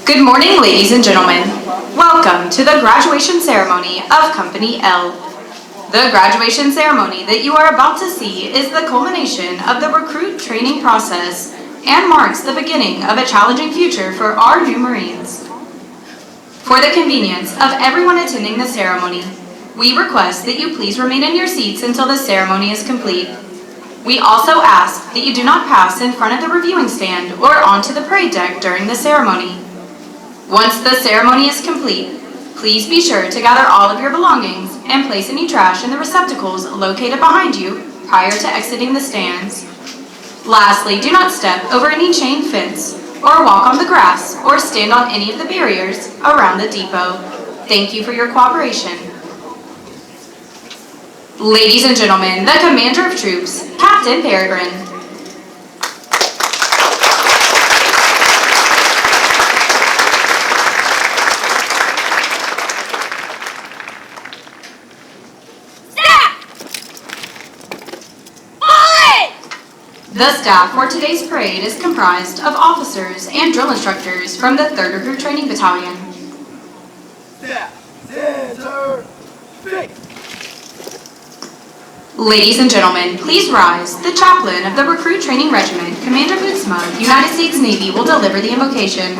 Good morning, ladies and gentlemen. Welcome to the graduation ceremony of Company L. The graduation ceremony that you are about to see is the culmination of the recruit training process and marks the beginning of a challenging future for our new Marines. For the convenience of everyone attending the ceremony, we request that you please remain in your seats until the ceremony is complete. We also ask that you do not pass in front of the reviewing stand or onto the parade deck during the ceremony. Once the ceremony is complete, please be sure to gather all of your belongings and place any trash in the receptacles located behind you prior to exiting the stands. Lastly, do not step over any chain fence or walk on the grass or stand on any of the barriers around the depot. Thank you for your cooperation. Ladies and gentlemen, the Commander of Troops, Captain Peregrine. The staff for today's parade is comprised of officers and drill instructors from the 3rd Recruit Training Battalion. Ladies and gentlemen, please rise. The chaplain of the Recruit Training Regiment, Commander Bootsma, United States Navy, will deliver the invocation.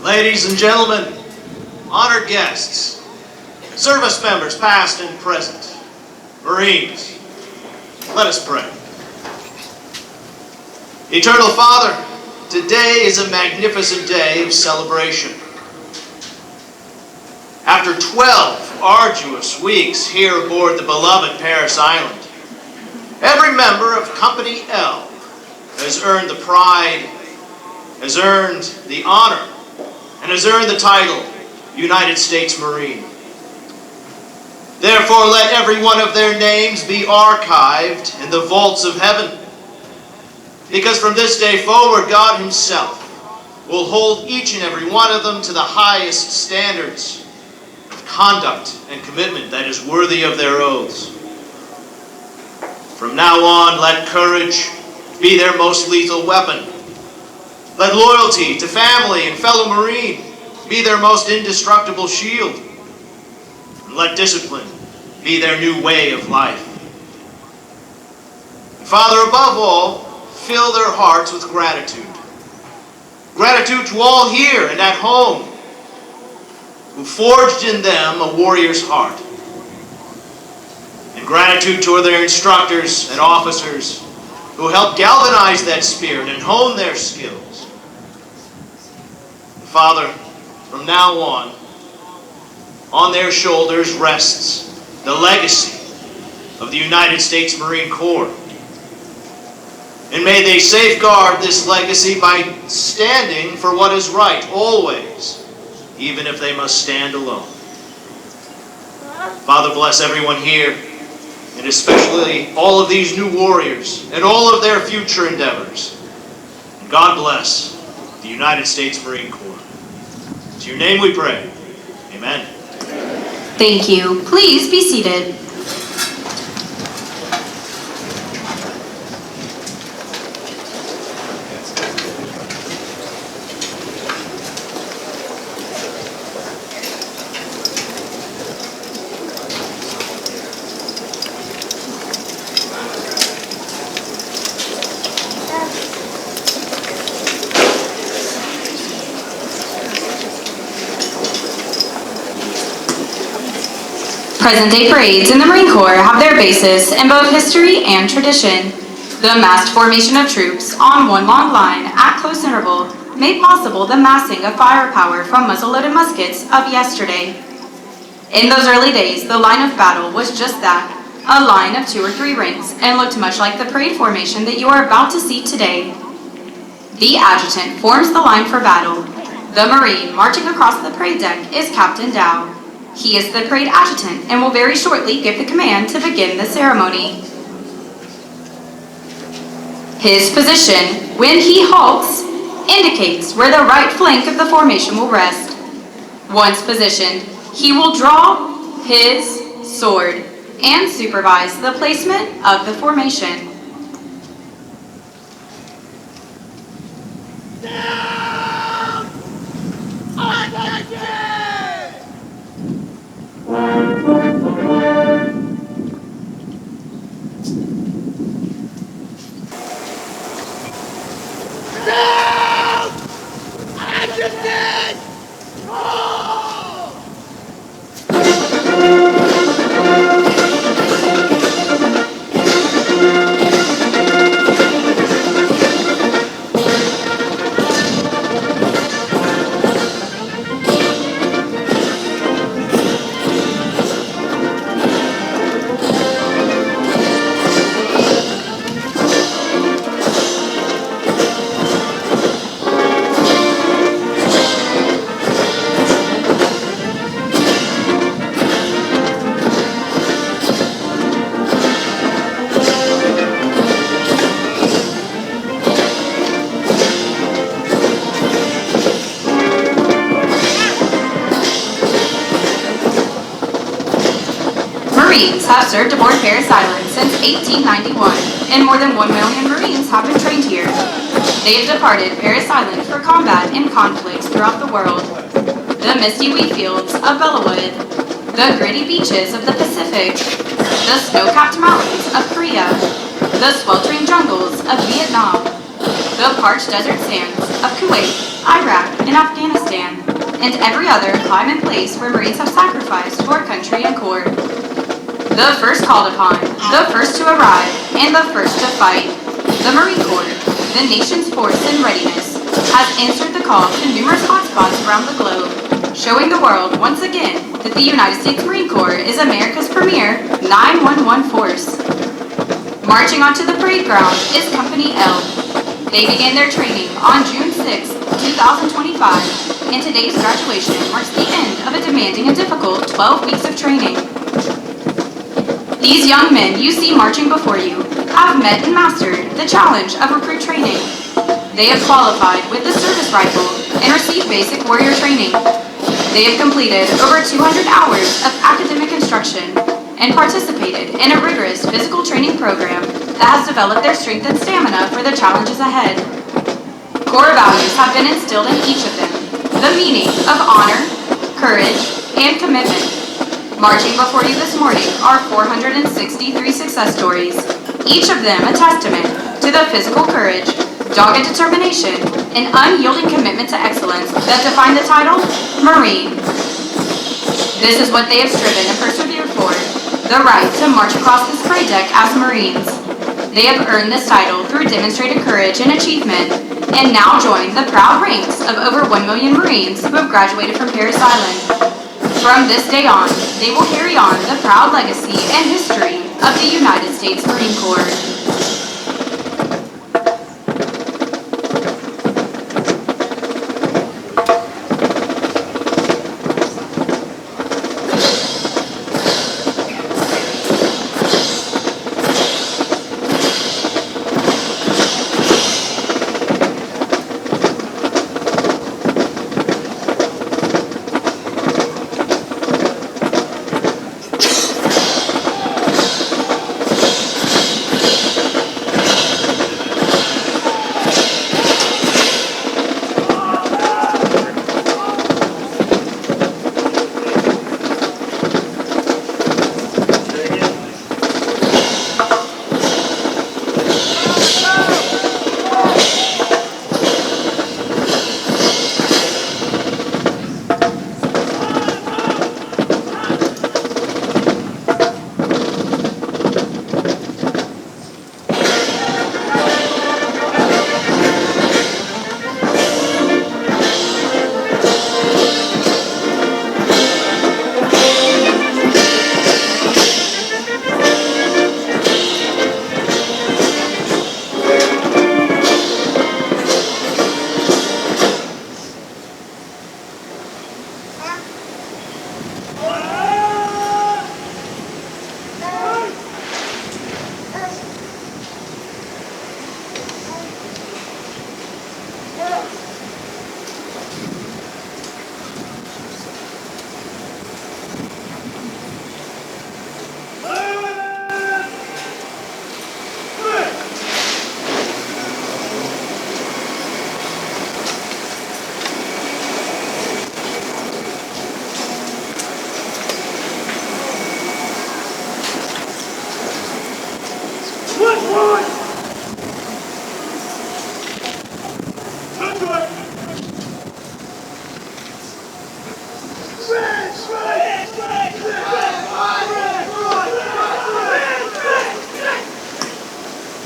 Ladies and gentlemen, honored guests, service members past and present, Marines, let us pray. Eternal Father, today is a magnificent day of celebration. After 12 arduous weeks here aboard the beloved Paris Island, every member of Company L has earned the pride, has earned the honor, and has earned the title United States Marine. Therefore, let every one of their names be archived in the vaults of heaven, because from this day forward, God Himself will hold each and every one of them to the highest standards of conduct and commitment that is worthy of their oaths. From now on, let courage be their most lethal weapon. Let loyalty to family and fellow Marine be their most indestructible shield. And let discipline be their new way of life. And Father, above all, fill their hearts with gratitude. Gratitude to all here and at home who forged in them a warrior's heart. And gratitude toward their instructors and officers who helped galvanize that spirit and hone their skills. And Father, from now on their shoulders rests the legacy of the United States Marine Corps. And may they safeguard this legacy by standing for what is right, always, even if they must stand alone. Father, bless everyone here, and especially all of these new warriors and all of their future endeavors. And God bless the United States Marine Corps. In your name we pray. Amen. Thank you. Please be seated. Present-day parades in the Marine Corps have their basis in both history and tradition. The massed formation of troops on one long line at close interval made possible the massing of firepower from muzzle-loaded muskets of yesterday. In those early days, the line of battle was just that, a line of 2 or 3 ranks, and looked much like the parade formation that you are about to see today. The adjutant forms the line for battle. The Marine marching across the parade deck is Captain Dow. He is the parade adjutant and will very shortly give the command to begin the ceremony. His position, when he halts, indicates where the right flank of the formation will rest. Once positioned, he will draw his sword and supervise the placement of the formation. Marines have served aboard Parris Island since 1891, and more than 1 million Marines have been trained here. They have departed Parris Island for combat in conflicts throughout the world. The misty wheat fields of Bellawood, the gritty beaches of the Pacific, the snow-capped mountains of Korea, the sweltering jungles of Vietnam, the parched desert sands of Kuwait, Iraq, and Afghanistan, and every other time and place where Marines have sacrificed for country and corps. The first called upon, the first to arrive, and the first to fight, the Marine Corps, the nation's force in readiness, has answered the call to numerous hotspots around the globe, showing the world once again that the United States Marine Corps is America's premier 911 force. Marching onto the parade ground is Company L. They began their training on June 6, 2025, and today's graduation marks the end of a demanding and difficult 12 weeks of training. These young men you see marching before you have met and mastered the challenge of recruit training. They have qualified with the service rifle and received basic warrior training. They have completed over 200 hours of academic instruction and participated in a rigorous physical training program that has developed their strength and stamina for the challenges ahead. Core values have been instilled in each of them: the meaning of honor, courage, and commitment. Marching before you this morning are 463 success stories, each of them a testament to the physical courage, dogged determination, and unyielding commitment to excellence that define the title Marine. This is what they have striven and persevered for, the right to march across this parade deck as Marines. They have earned this title through demonstrated courage and achievement, and now join the proud ranks of over 1 million Marines who have graduated from Parris Island. From this day on, they will carry on the proud legacy and history of the United States Marine Corps.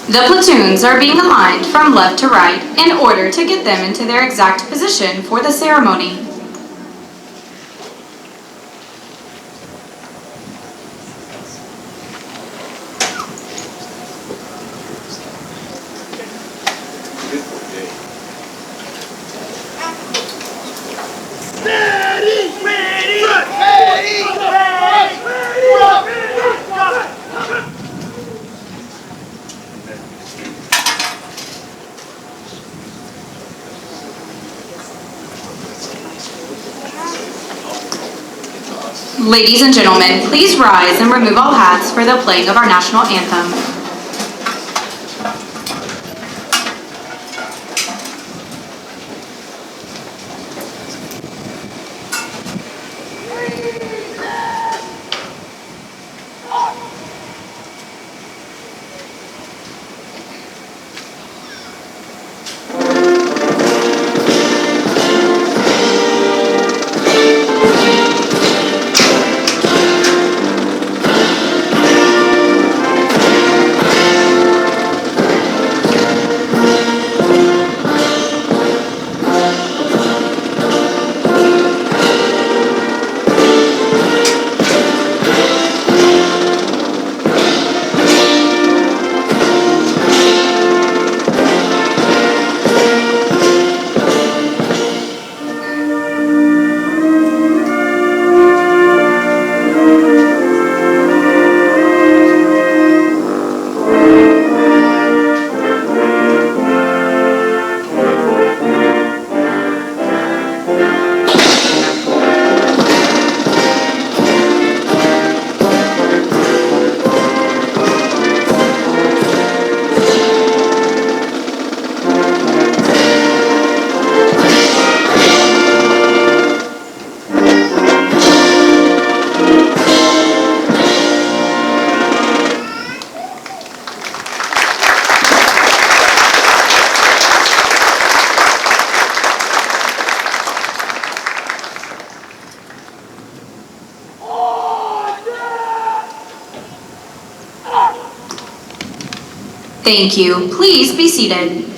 The platoons are being aligned from left to right in order to get them into their exact position for the ceremony. Ladies and gentlemen, please rise and remove all hats for the playing of our national anthem. Thank you. Please be seated.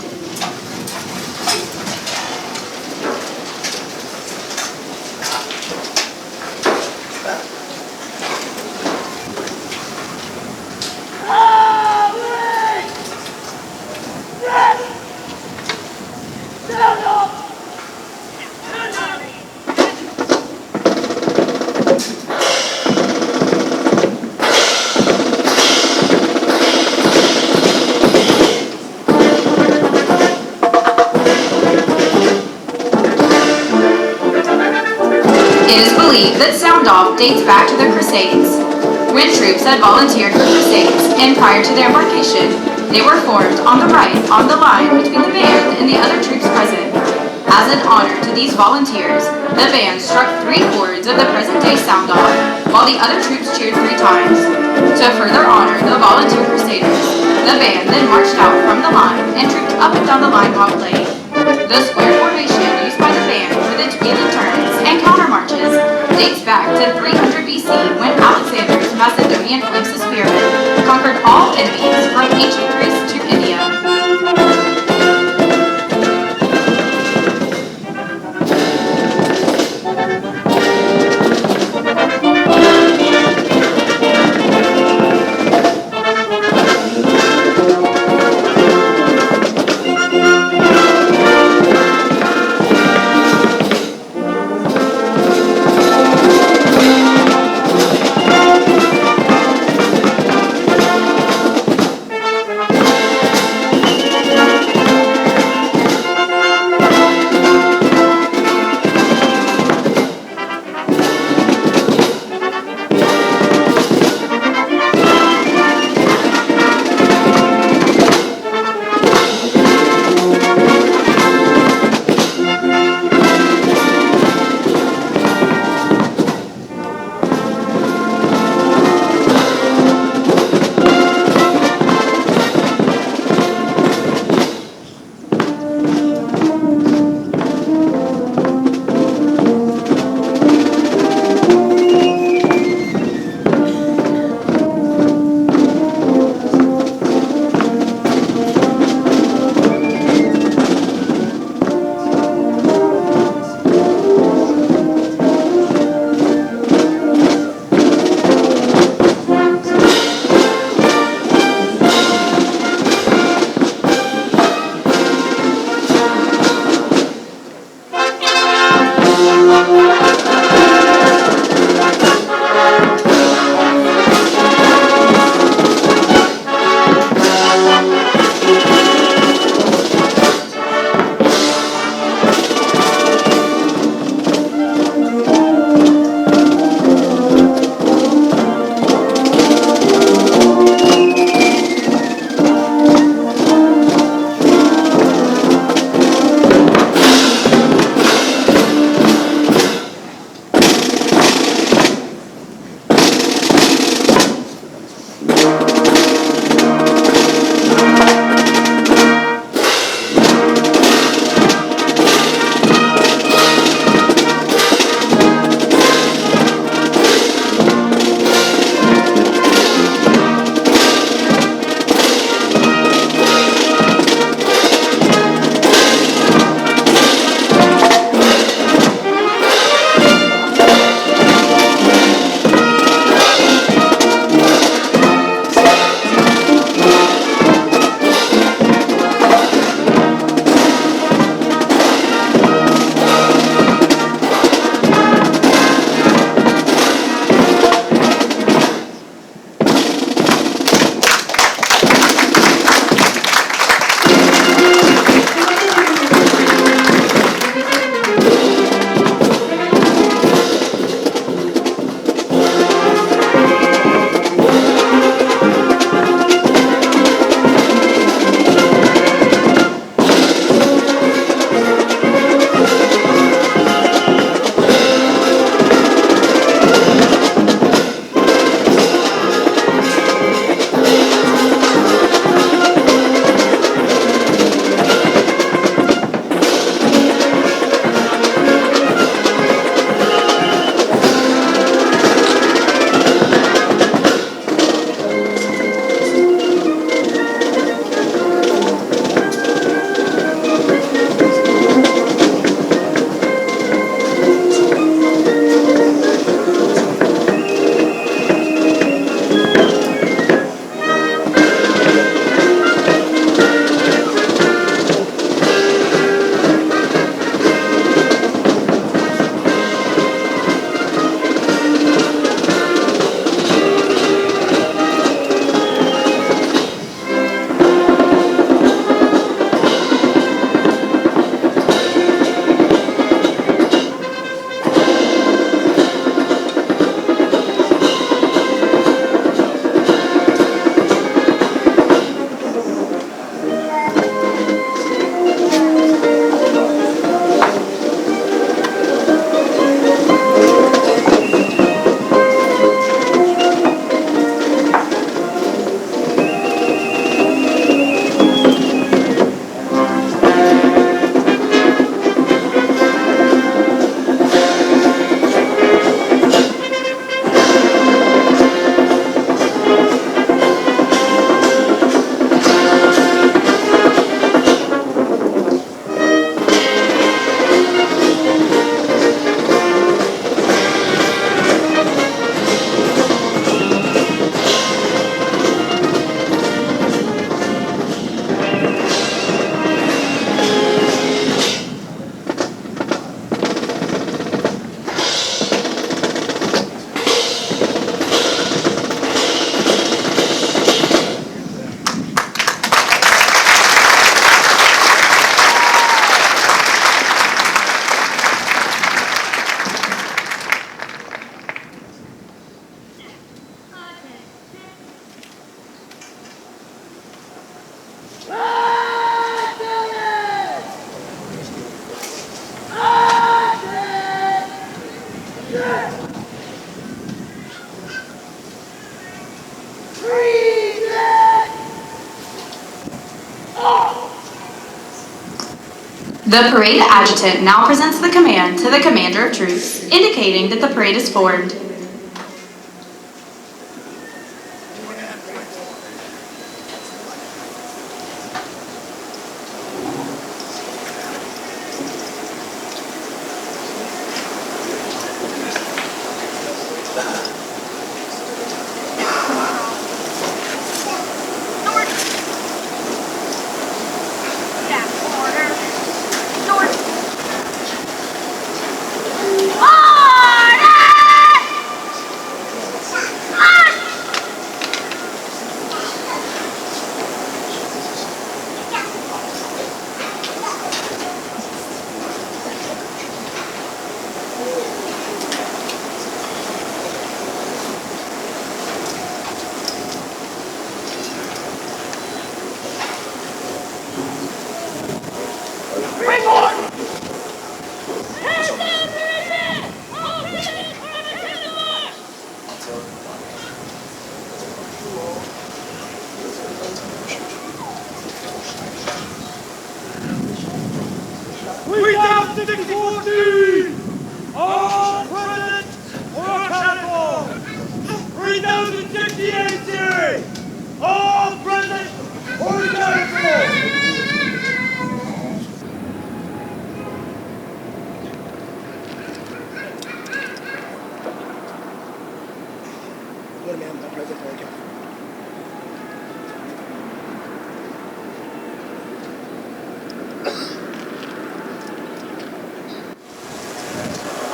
It is believed that sound-off dates back to the Crusades. When troops had volunteered for Crusades and prior to their embarkation, they were formed on the right on the line between the band and the other troops present. As an honor to these volunteers, the band struck 3 chords of the present-day sound-off, while the other troops cheered 3 times. To further honor the volunteer Crusaders, the band then marched out from the line and trooped up and down the line while playing. The square formation used by the band for the wheeling turns and counter marches dates back to 300 BC when Alexander's Macedonian flanks of spearmen conquered all enemies from ancient Greece to India. The parade adjutant now presents the command to the commander of troops, indicating that the parade is formed. All present or accountable! 3068 series! All present or accountable! What a man, present or accountable.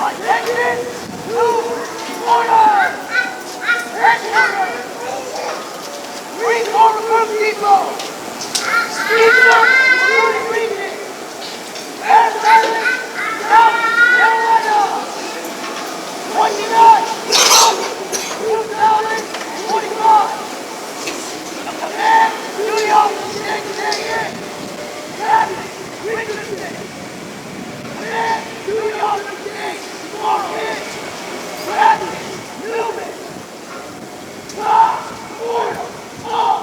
Attention to order! We are the people! People of the region! And South Carolina! 29, 2025! And New York State, Captain Richardson! And New York State, Morgan! Captain Newman! The order of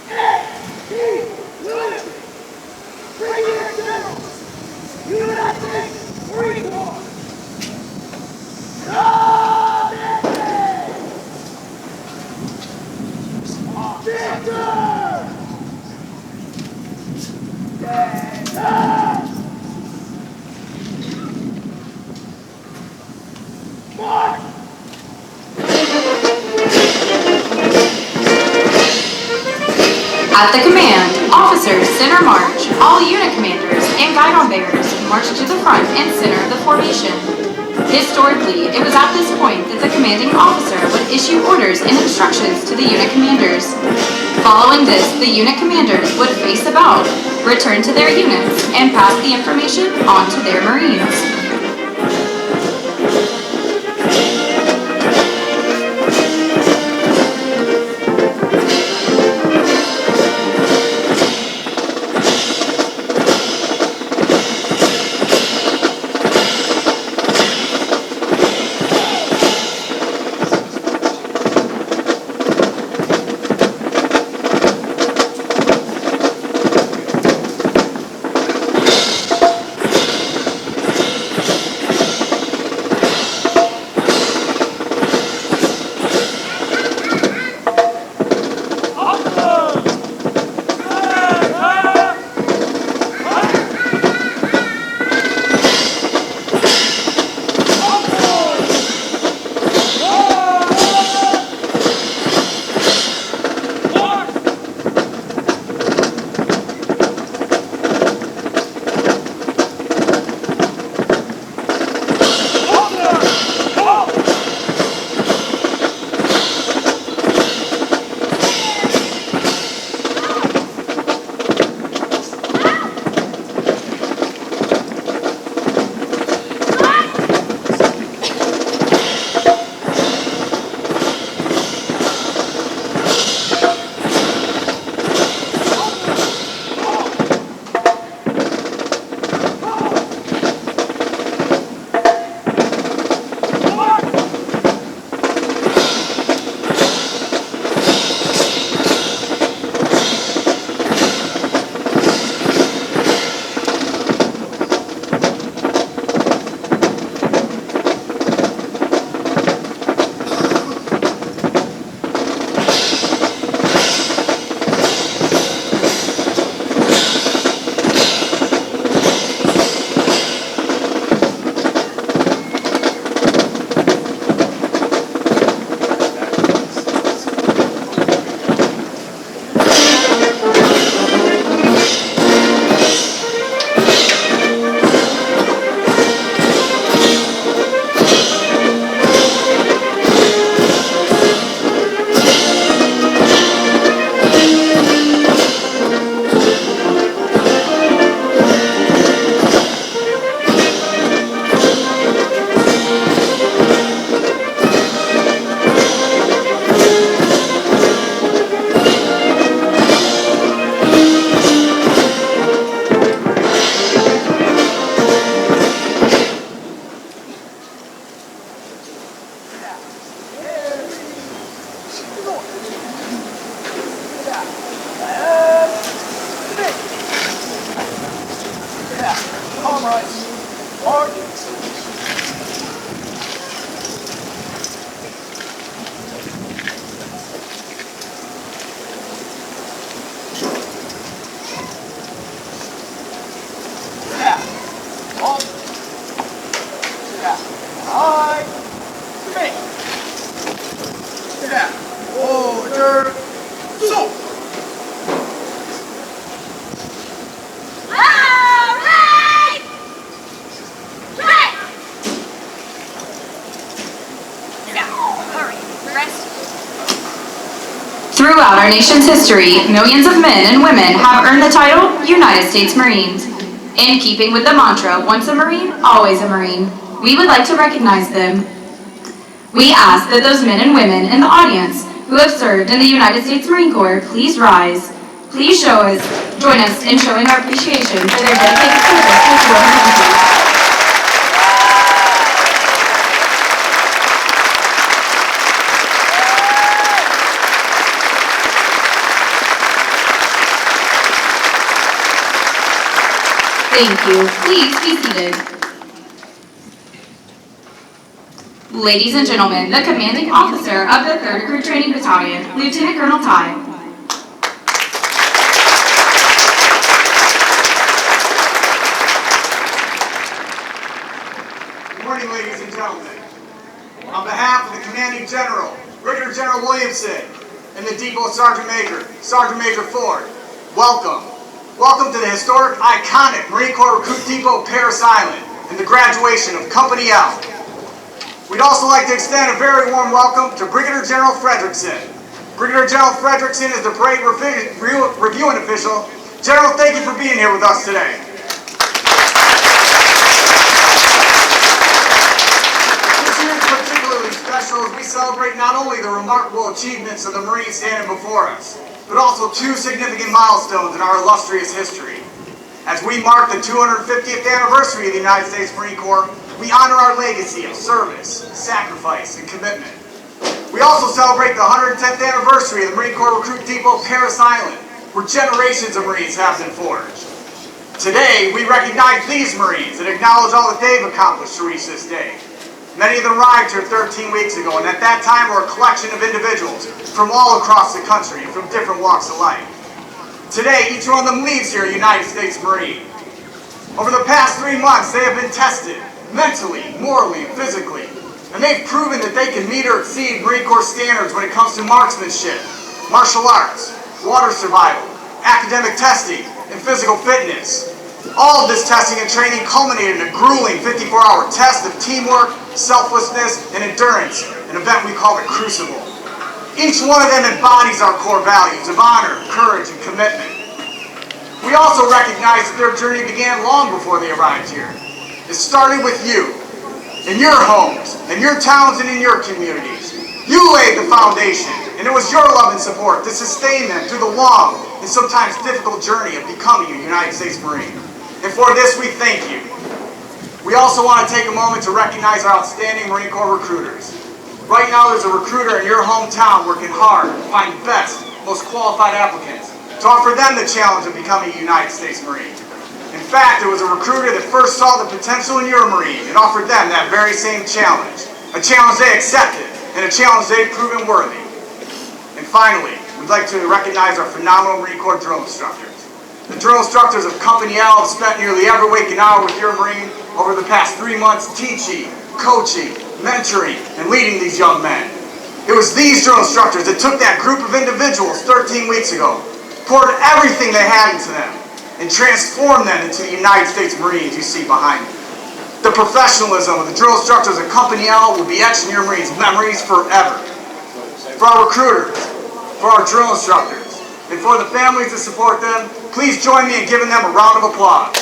A.T. Lewis! Brigadier General, United States Marine Corps! March! At the command, officers center march. All unit commanders and guidon bearers march to the front and center of the formation. Historically, it was at this point that the commanding officer would issue orders and instructions to the unit commanders. Following this, the unit commanders would face about, return to their units, and pass the information on to their Marines. our nation's history, millions of men and women have earned the title United States Marines. In keeping with the mantra, once a Marine, always a Marine, we would like to recognize them. We ask that those men and women in the audience who have served in the United States Marine Corps please rise. Please join us in showing our appreciation for their dedicated service to our country. Thank you. Please be seated. Ladies and gentlemen, the commanding officer of the 3rd Recruit Training Battalion, Lieutenant Colonel Ty. Good morning, ladies and gentlemen. On behalf of the Commanding General, Brigadier General Williamson, and the Depot Sergeant Major Ford, welcome. Welcome to the historic, iconic Marine Corps Recruit Depot, Paris Island, and the graduation of Company L. We'd also like to extend a very warm welcome to Brigadier General Frederickson. Brigadier General Frederickson is the parade reviewing official. General, thank you for being here with us today. This year is particularly special as we celebrate not only the remarkable achievements of the Marines standing before us, but also 2 significant milestones in our illustrious history. As we mark the 250th anniversary of the United States Marine Corps, we honor our legacy of service, sacrifice, and commitment. We also celebrate the 110th anniversary of the Marine Corps Recruit Depot, Paris Island, where generations of Marines have been forged. Today, we recognize these Marines and acknowledge all that they've accomplished to reach this day. Many of them arrived here 13 weeks ago, and at that time were a collection of individuals from all across the country and from different walks of life. Today, each one of them leaves here a United States Marine. Over the past 3 months, they have been tested mentally, morally, and physically, and they've proven that they can meet or exceed Marine Corps standards when it comes to marksmanship, martial arts, water survival, academic testing, and physical fitness. All of this testing and training culminated in a grueling 54-hour test of teamwork, selflessness, and endurance, an event we call the Crucible. Each one of them embodies our core values of honor, courage, and commitment. We also recognize that their journey began long before they arrived here. It started with you, in your homes, in your towns, and in your communities. You laid the foundation, and it was your love and support that sustained them through the long and sometimes difficult journey of becoming a United States Marine. And for this, we thank you. We also want to take a moment to recognize our outstanding Marine Corps recruiters. Right now, there's a recruiter in your hometown working hard to find the best, most qualified applicants to offer them the challenge of becoming a United States Marine. In fact, it was a recruiter that first saw the potential in your Marine and offered them that very same challenge, a challenge they accepted and a challenge they've proven worthy. And finally, we'd like to recognize our phenomenal Marine Corps drill instructors. The drill instructors of Company L have spent nearly every waking hour with your Marine over the past 3 months teaching, coaching, mentoring, and leading these young men. It was these drill instructors that took that group of individuals 13 weeks ago, poured everything they had into them, and transformed them into the United States Marines you see behind you. The professionalism of the drill instructors at Company L will be etched in your Marines' memories forever. For our recruiters, for our drill instructors, and for the families that support them, please join me in giving them a round of applause.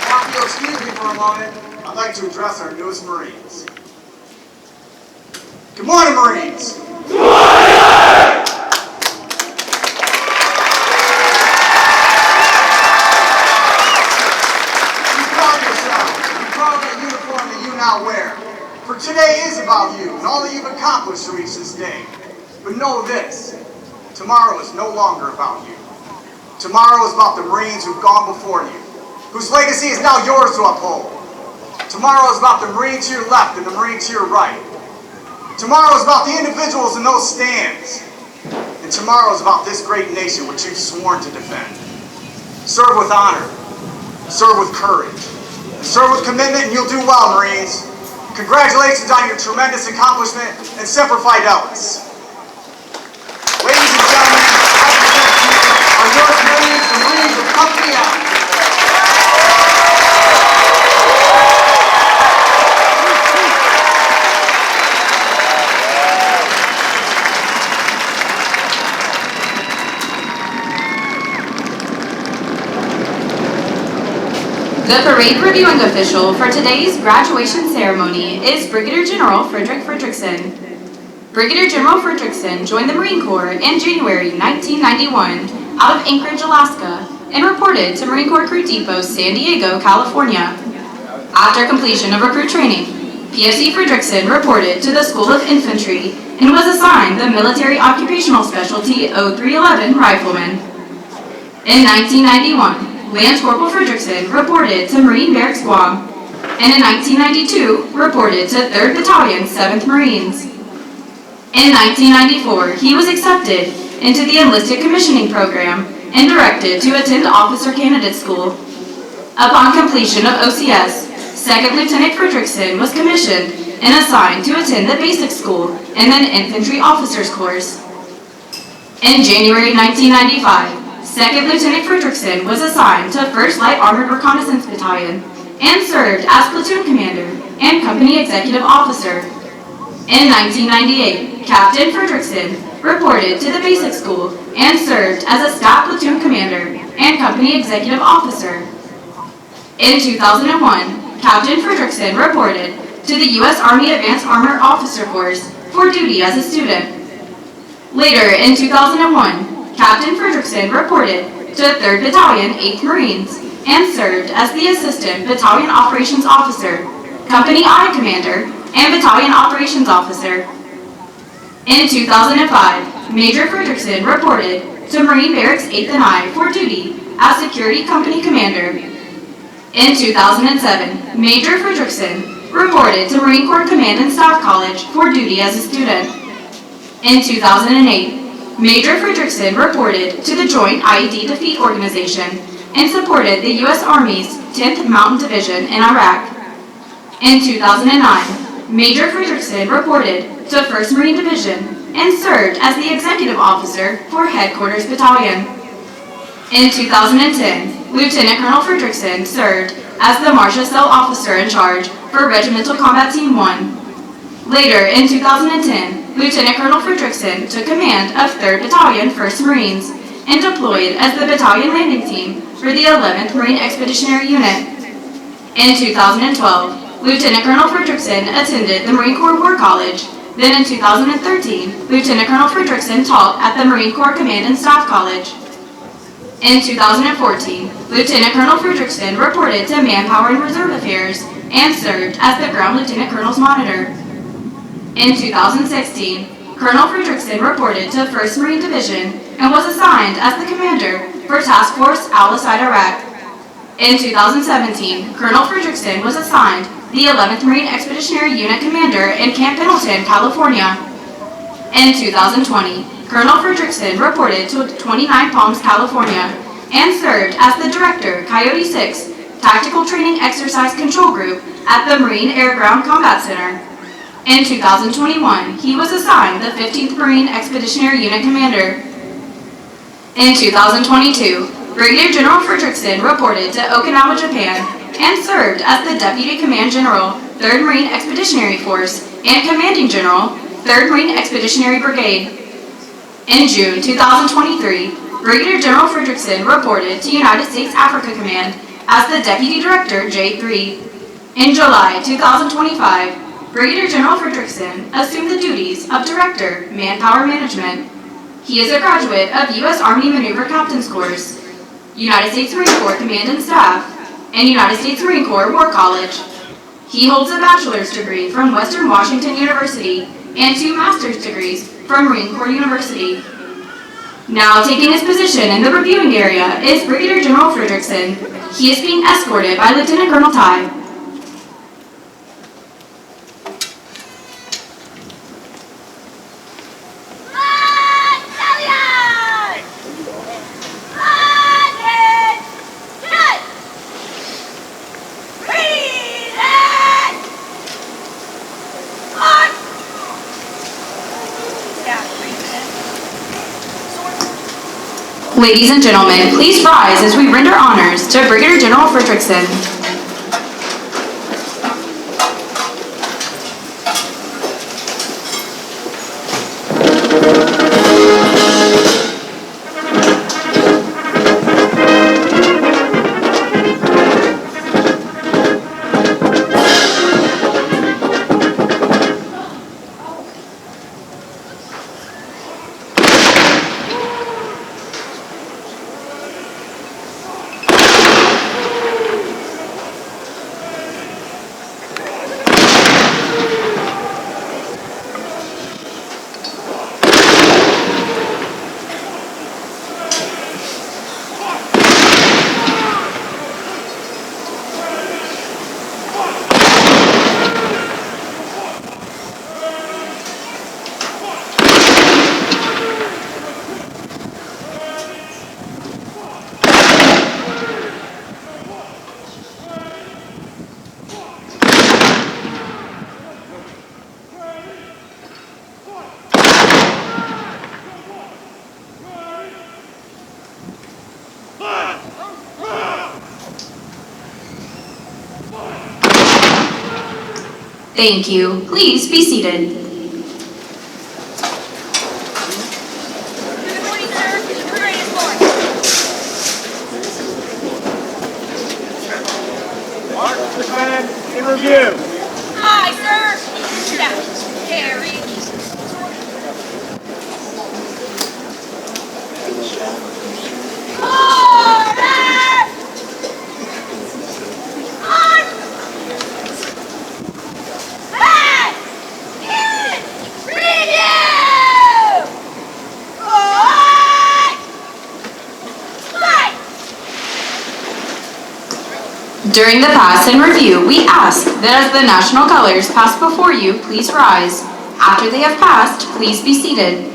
Now, if you'll excuse me for a moment, I'd like to address our newest Marines. Good morning, Marines. Good morning! Be proud of yourself. Be proud of that uniform that you now wear. For today is about you and all that you've accomplished to reach this day. But know this, tomorrow is no longer about you. Tomorrow is about the Marines who've gone before you, whose legacy is now yours to uphold. Tomorrow is about the Marine to your left and the Marine to your right. Tomorrow is about the individuals in those stands. And tomorrow is about this great nation which you've sworn to defend. Serve with honor, serve with courage, and serve with commitment, and you'll do well, Marines. Congratulations on your tremendous accomplishment, and Semper Fidelis. Ladies and gentlemen, I present to you our newest Marines, the Marines of Company L. The parade reviewing official for today's graduation ceremony is Brigadier General Frederick Fredrickson. Brigadier General Fredrickson joined the Marine Corps in January 1991 out of Anchorage, Alaska, and reported to Marine Corps Recruit Depot, San Diego, California. After completion of recruit training, PFC Fredrickson reported to the School of Infantry and was assigned the Military Occupational Specialty 0311 Rifleman. In 1991, Lance Corporal Fredrickson reported to Marine Barracks Guam, and in 1992 reported to 3rd Battalion, 7th Marines. In 1994, he was accepted into the Enlisted Commissioning Program and directed to attend Officer Candidate School. Upon completion of OCS, 2nd Lieutenant Fredrickson was commissioned and assigned to attend the basic school and then infantry officers course. In January 1995, 2nd Lieutenant Fredrickson was assigned to 1st Light Armored Reconnaissance Battalion and served as platoon commander and company executive officer. In 1998, Captain Fredrickson reported to the basic school and served as a staff platoon commander and company executive officer. In 2001, Captain Fredrickson reported to the U.S. Army Advanced Armor Officer Course for duty as a student. Later in 2001, Captain Fredrickson reported to 3rd Battalion, 8th Marines, and served as the Assistant Battalion Operations Officer, Company I Commander, and Battalion Operations Officer. In 2005, Major Fredrickson reported to Marine Barracks 8th and I for duty as Security Company Commander. In 2007, Major Fredrickson reported to Marine Corps Command and Staff College for duty as a student. In 2008, Major Fredrickson reported to the Joint IED Defeat Organization and supported the U.S. Army's 10th Mountain Division in Iraq. In 2009, Major Fredrickson reported to 1st Marine Division and served as the Executive Officer for Headquarters Battalion. In 2010, Lieutenant Colonel Fredrickson served as the Marshal Cell Officer in charge for Regimental Combat Team 1. Later, in 2010, Lieutenant Colonel Fredrickson took command of 3rd Battalion, 1st Marines, and deployed as the Battalion Landing Team for the 11th Marine Expeditionary Unit. In 2012, Lieutenant Colonel Fredrickson attended the Marine Corps War College. Then in 2013, Lieutenant Colonel Fredrickson taught at the Marine Corps Command and Staff College. In 2014, Lieutenant Colonel Fredrickson reported to Manpower and Reserve Affairs and served as the Ground Lieutenant Colonel's Monitor. In 2016, Colonel Fredrickson reported to 1st Marine Division and was assigned as the commander for Task Force Al-Asad, Iraq. In 2017, Colonel Fredrickson was assigned the 11th Marine Expeditionary Unit Commander in Camp Pendleton, California. In 2020, Colonel Fredrickson reported to 29 Palms, California, and served as the Director, Coyote 6, Tactical Training Exercise Control Group at the Marine Air Ground Combat Center. In 2021, he was assigned the 15th Marine Expeditionary Unit Commander. In 2022, Brigadier General Fredrickson reported to Okinawa, Japan, and served as the Deputy Command General, 3rd Marine Expeditionary Force, and Commanding General, 3rd Marine Expeditionary Brigade. In June 2023, Brigadier General Fredrickson reported to United States Africa Command as the Deputy Director, J3. In July 2025, Brigadier General Fredrickson assumed the duties of Director, Manpower Management. He is a graduate of U.S. Army Maneuver Captain's Course, United States Marine Corps Command and Staff, and United States Marine Corps War College. He holds a bachelor's degree from Western Washington University and 2 master's degrees from Marine Corps University. Now taking his position in the reviewing area is Brigadier General Fredrickson. He is being escorted by Lieutenant Colonel Ty. Ladies and gentlemen, please rise as we render honors to Brigadier General Fredrickson. Thank you. Please be seated. Good morning, sir. We're ready to board. Mark the plan in review. Aye, sir. Staff, carry. Order! On! Back! In! Review! Forward! Fight! During the pass and review, we ask that as the national colors pass before you, please rise. After they have passed, please be seated.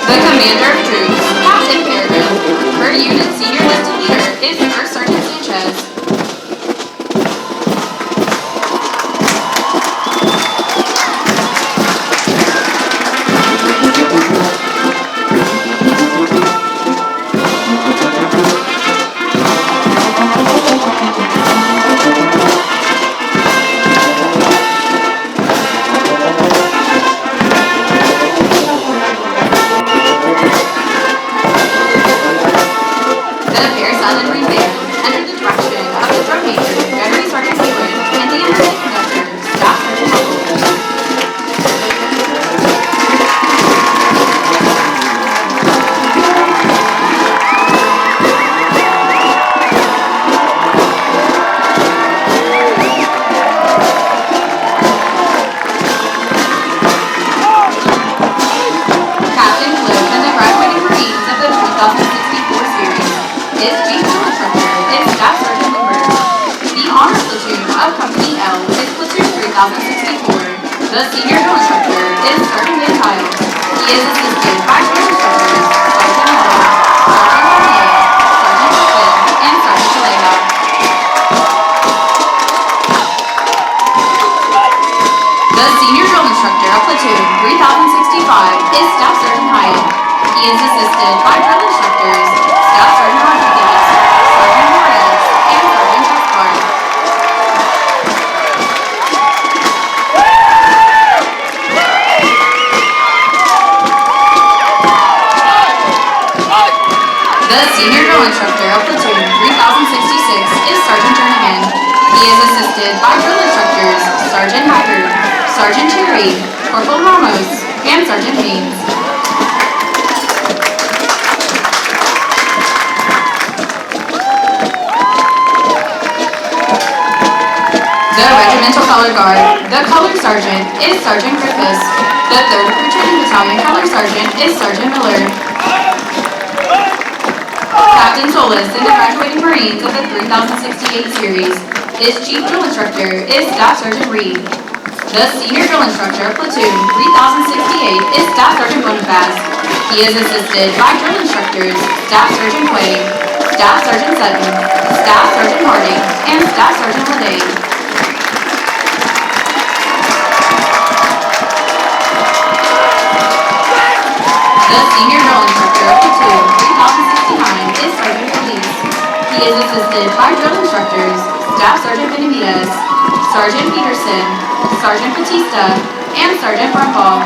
The Commander of Troops, Captain Peregrine. Her unit senior listed leader is First Sergeant Sanchez. The Bear Silent Green Band, under the direction of the drum major, Gunnery Sergeant Hayward, and the entertainment conductor, Staff Sergeant Huckle. Captain Flip and the graduating Marines of the 2064 series. His chief drill instructor is Staff Sergeant Looper. The honor platoon of Company L is Platoon 3064. The senior drill instructor is Sergeant Van Kyle. He is assisted by drill instructors Sergeant Miller, Sergeant Garnier, Sergeant Griffin, and Sergeant Kalea. The senior drill instructor of Platoon 3065 is Staff Sergeant Hyatt. He is assisted by drill instructors Staff Sergeant Rodriguez, Sergeant Morales, and Sergeant Gaspard. The senior drill instructor of Platoon 3066 is Sergeant Jernigan. He is assisted by drill instructors Sergeant Haggard, Sergeant Cherry, Corporal Ramos, and Sergeant Haynes. The Regimental Color Guard, the Color Sergeant is Sergeant Griffiths. The 3rd Recruit Training Battalion Color Sergeant is Sergeant Miller. Captain Solis in the graduating Marines of the 3068 series. His chief drill instructor is Staff Sergeant Reed. The senior drill instructor of Platoon 3068 is Staff Sergeant Bonifaz. He is assisted by drill instructors Staff Sergeant Quay, Staff Sergeant Sutton, Staff Sergeant Harding, and Staff Sergeant Leday. The senior drill instructor of Platoon 3069 is Sergeant Felice. He is assisted by drill instructors Staff Sergeant Benavidez, Sergeant Peterson, Sergeant Batista, and Sergeant Brumbaugh.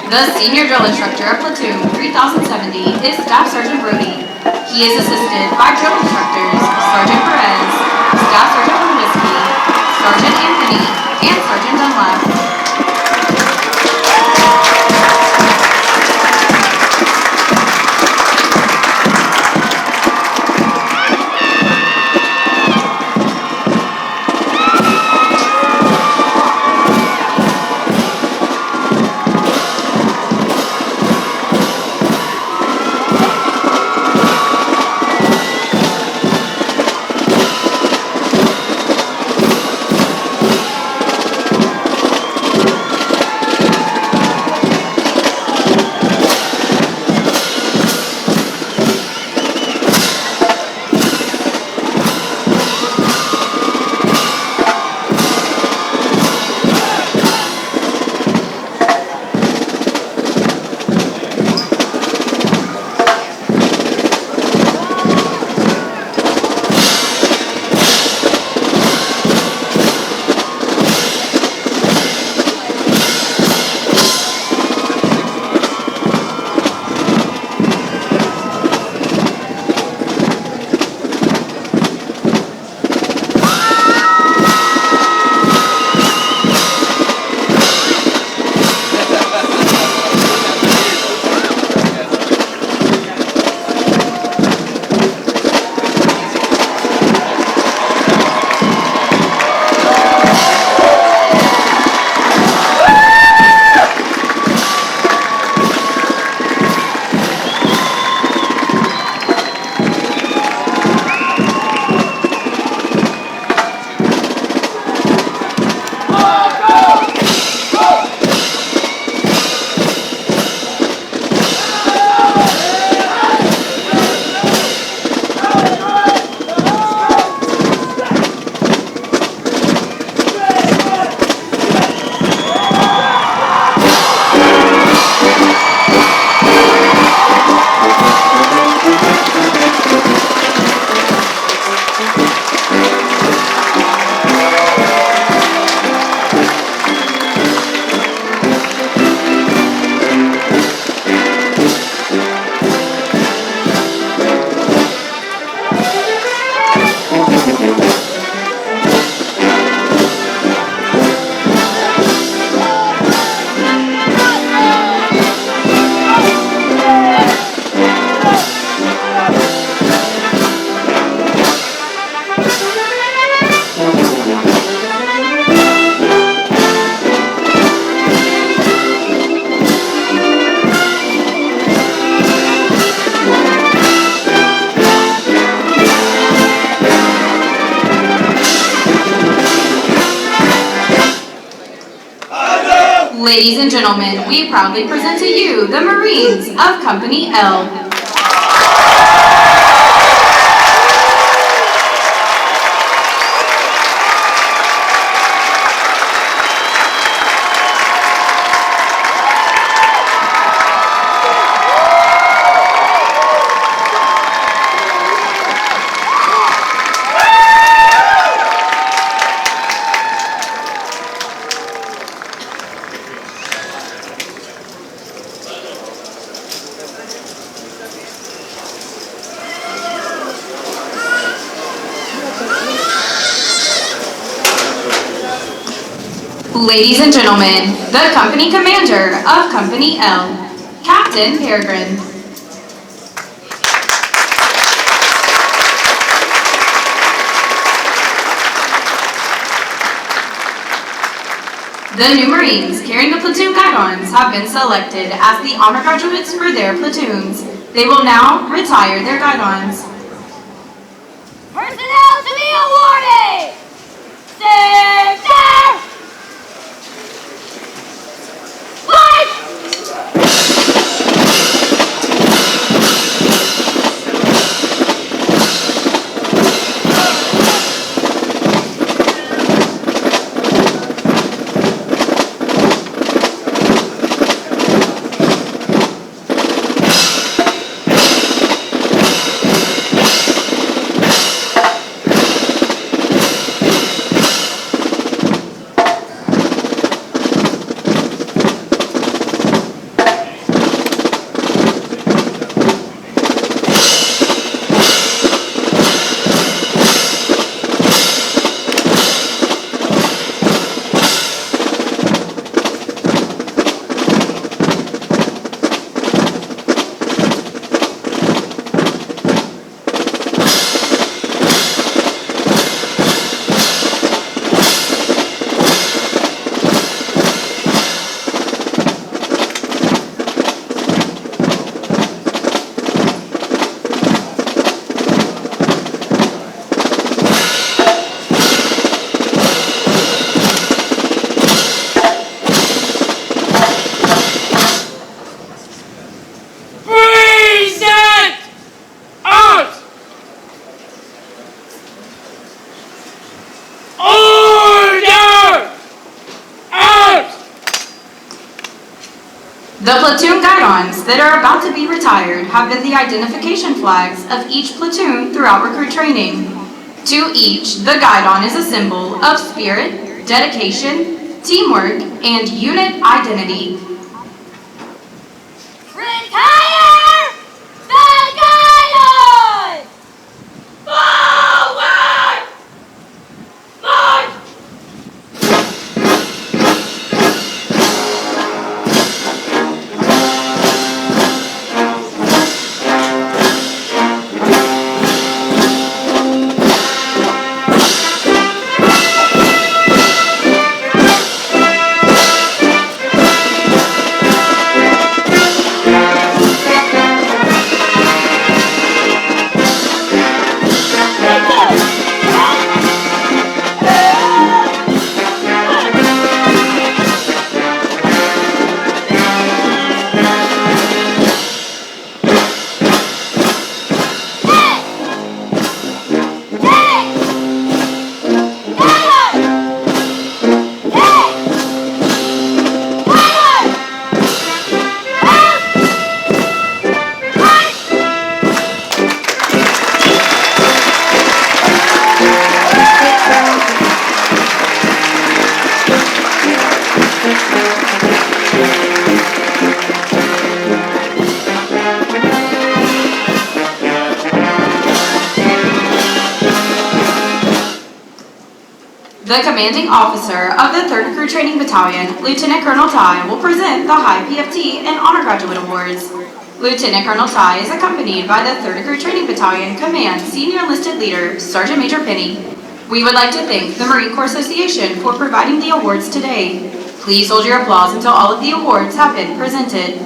The senior drill instructor of Platoon 3070 is Staff Sergeant Brody. He is assisted by drill instructors Sergeant Perez, Staff Sergeant Lewinsky, Sergeant Anthony, and Sergeant Dunlap. Ladies and gentlemen, we proudly present to you the Marines of Company L. Ladies and gentlemen, the company commander of Company L, Captain Peregrine. The new Marines carrying the platoon guidons have been selected as the honor graduates for their platoons. They will now retire their guidons. Personnel to be awarded! Safety! March! The platoon guidons that are about to be retired have been the identification flags of each platoon throughout recruit training. To each, the guidon is a symbol of spirit, dedication, teamwork, and unit identity. Retire the guidon! Forward! March! The commanding officer of the 3rd Recruit Training Battalion, Lieutenant Colonel Tai, will present the High PFT and Honor Graduate Awards. Lieutenant Colonel Tai is accompanied by the 3rd Recruit Training Battalion Command Senior Enlisted Leader, Sergeant Major Penny. We would like to thank the Marine Corps Association for providing the awards today. Please hold your applause until all of the awards have been presented.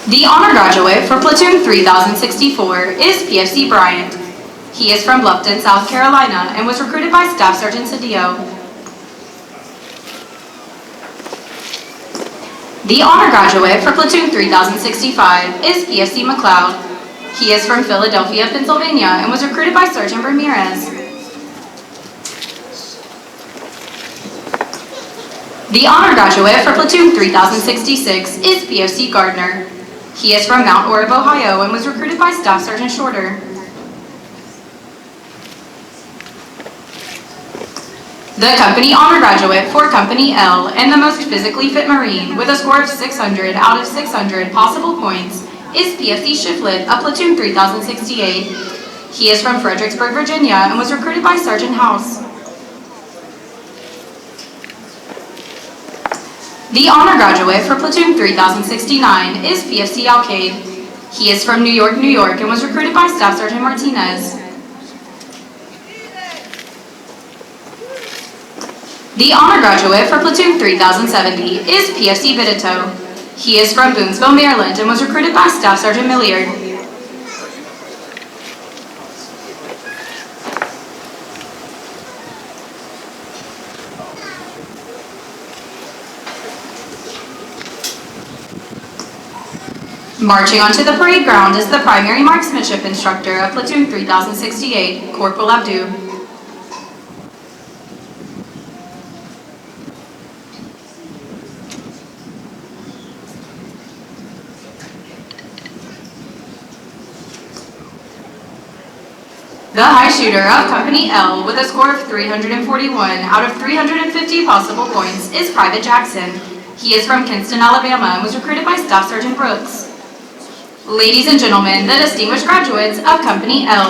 The honor graduate for Platoon 3064 is PFC Bryant. He is from Bluffton, South Carolina, and was recruited by Staff Sergeant Cedillo. The honor graduate for Platoon 3065 is PFC McLeod. He is from Philadelphia, Pennsylvania, and was recruited by Sergeant Ramirez. The honor graduate for Platoon 3066 is PFC Gardner. He is from Mount Orab, Ohio, and was recruited by Staff Sergeant Shorter. The company honor graduate for Company L and the most physically fit Marine with a score of 600 out of 600 possible points is PFC Shiflet of Platoon 3068. He is from Fredericksburg, Virginia, and was recruited by Sergeant House. The honor graduate for Platoon 3069 is PFC Alcade. He is from New York, New York, and was recruited by Staff Sergeant Martinez. The honor graduate for Platoon 3070 is PFC Vidito. He is from Boonesville, Maryland, and was recruited by Staff Sergeant Milliard. Marching onto the parade ground is the primary marksmanship instructor of Platoon 3068, Corporal Abdu. The high shooter of Company L with a score of 341 out of 350 possible points is Private Jackson. He is from Kinston, Alabama, and was recruited by Staff Sergeant Brooks. Ladies and gentlemen, the distinguished graduates of Company L.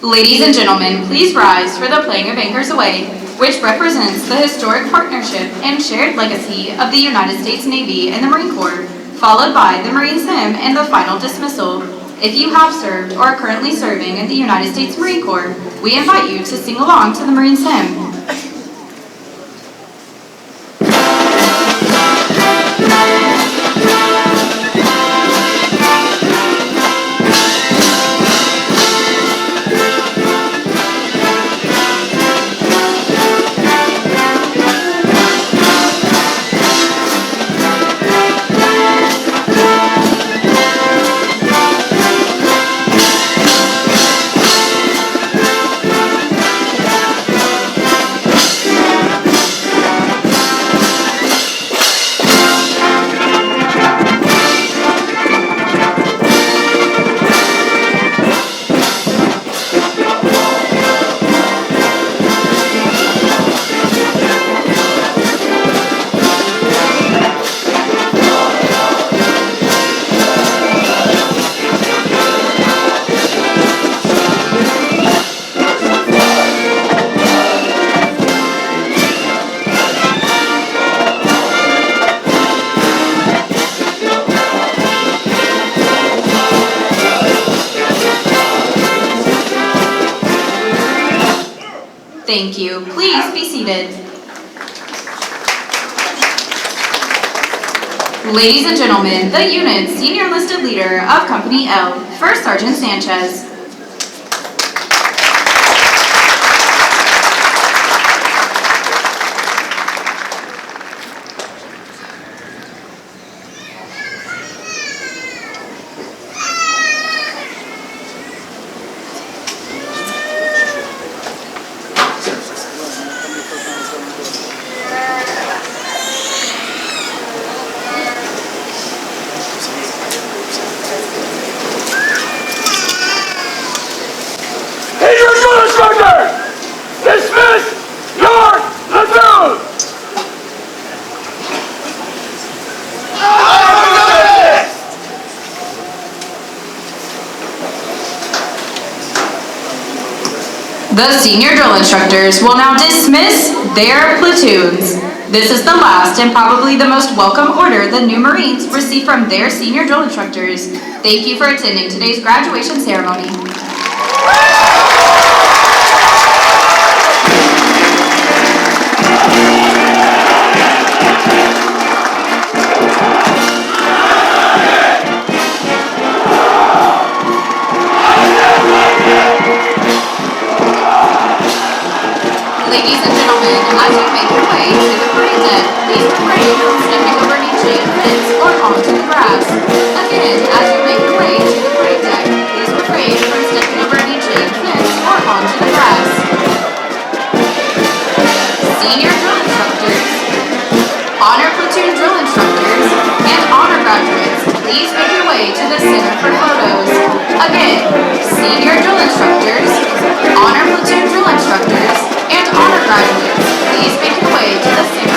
Ladies and gentlemen, please rise for the playing of Anchors Away, which represents the historic partnership and shared legacy of the United States Navy and the Marine Corps, followed by the Marine Sim and the final dismissal. If you have served or are currently serving in the United States Marine Corps, we invite you to sing along to the Marine Sim. Thank you. Please be seated. Ladies and gentlemen, the unit's senior enlisted leader of Company L, First Sergeant Sanchez. The senior drill instructors will now dismiss their platoons. This is the last and probably the most welcome order the new Marines receive from their senior drill instructors. Thank you for attending today's graduation ceremony. Ladies and gentlemen, as you make your way to the parade deck, please refrain from stepping over any chain fence or onto the grass. Again, as you make your way to the parade deck, please refrain from stepping over any chain fence or onto the grass. Senior drill instructors, honor platoon drill instructors, and honor graduates, please make your way to the center for photos. Again, senior drill instructors, honor platoon drill instructors, and honor graduates, please make your way to the center